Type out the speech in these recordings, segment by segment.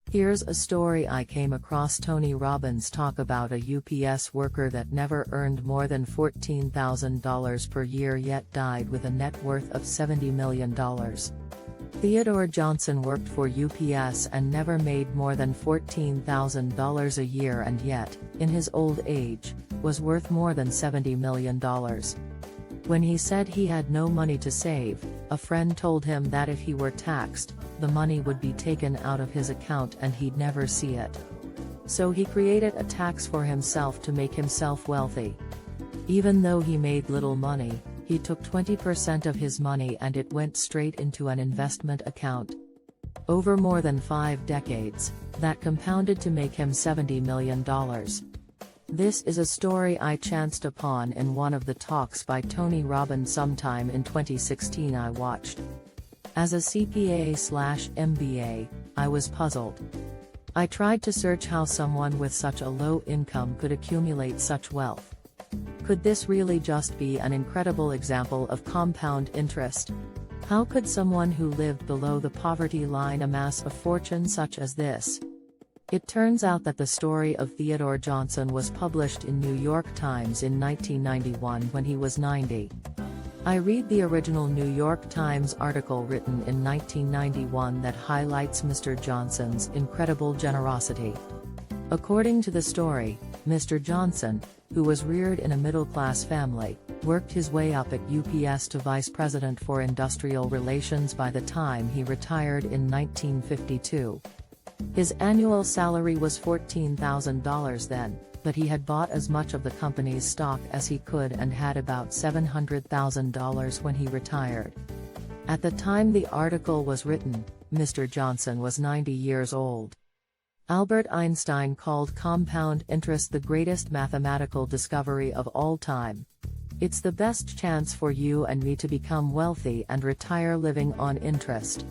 Here's a story I came across. Tony Robbins talk about a UPS worker that never earned more than $14,000 per year yet died with a net worth of $70 million. Theodore Johnson worked for UPS and never made more than $14,000 a year and yet, in his old age, was worth more than $70 million. When he said he had no money to save, a friend told him that if he were taxed, the money would be taken out of his account and he'd never see it. So he created a tax for himself to make himself wealthy. Even though he made little money, he took 20% of his money and it went straight into an investment account. Over more than 5 decades, that compounded to make him $70 million. This is a story I chanced upon in one of the talks by Tony Robbin sometime in 2016 I watched. As a CPA/MBA, I was puzzled. I tried to search how someone with such a low income could accumulate such wealth. Could this really just be an incredible example of compound interest? How could someone who lived below the poverty line amass a fortune such as this? It turns out that the story of Theodore Johnson was published in New York Times in 1991 when he was 90. I read the original New York Times article written in 1991 that highlights Mr. Johnson's incredible generosity. According to the story, Mr. Johnson, who was reared in a middle-class family, worked his way up at UPS to vice president for industrial relations by the time he retired in 1952. His annual salary was $14,000 then, but he had bought as much of the company's stock as he could and had about $700,000 when he retired. At the time the article was written, Mr. Johnson was 90 years old. Albert Einstein called compound interest the greatest mathematical discovery of all time. It's the best chance for you and me to become wealthy and retire living on interest.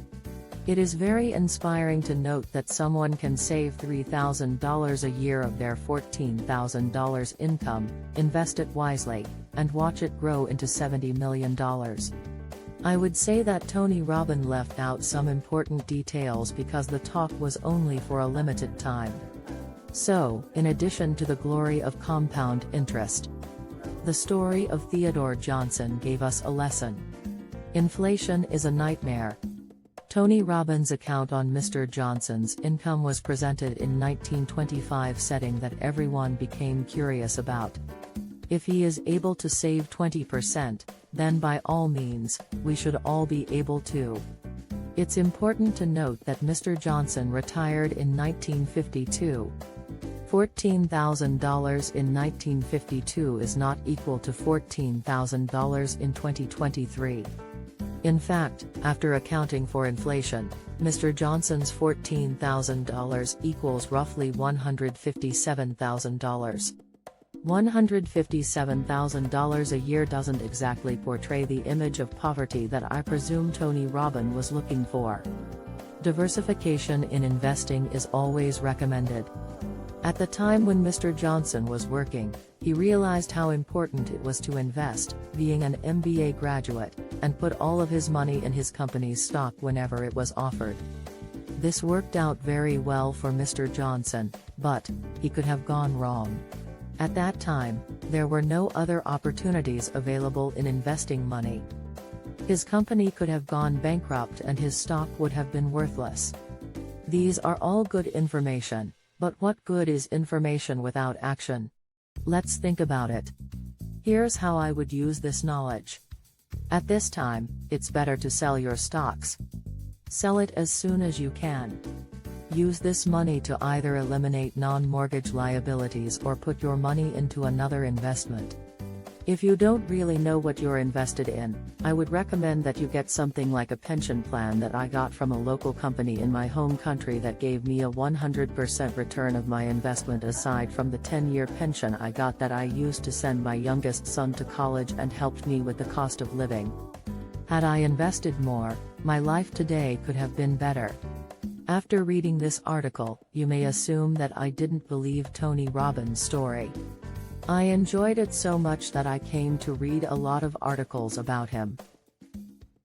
It is very inspiring to note that someone can save $3,000 a year of their $14,000 income, invest it wisely, and watch it grow into $70 million. I would say that Tony Robbin left out some important details because the talk was only for a limited time. So, in addition to the glory of compound interest, the story of Theodore Johnson gave us a lesson. Inflation is a nightmare. Tony Robbins' account on Mr. Johnson's income was presented in 1925 setting that everyone became curious about. If he is able to save 20%, then by all means, we should all be able to. It's important to note that Mr. Johnson retired in 1952. $14,000 in 1952 is not equal to $14,000 in 2023. In fact, after accounting for inflation, Mr. Johnson's $14,000 equals roughly $157,000. $157,000 a year doesn't exactly portray the image of poverty that I presume Tony Robbin was looking for. Diversification in investing is always recommended. At the time when Mr. Johnson was working, he realized how important it was to invest, being an MBA graduate, and put all of his money in his company's stock whenever it was offered. This worked out very well for Mr. Johnson, but he could have gone wrong. At that time, there were no other opportunities available in investing money. His company could have gone bankrupt and his stock would have been worthless. These are all good information, but what good is information without action? Let's think about it. Here's how I would use this knowledge. At this time, it's better to sell your stocks. Sell it as soon as you can. Use this money to either eliminate non-mortgage liabilities or put your money into another investment. If you don't really know what you're invested in, I would recommend that you get something like a pension plan that I got from a local company in my home country that gave me a 100% return of my investment aside from the 10-year pension I got that I used to send my youngest son to college and helped me with the cost of living. Had I invested more, my life today could have been better. After reading this article, you may assume that I didn't believe Tony Robbins' story. I enjoyed it so much that I came to read a lot of articles about him.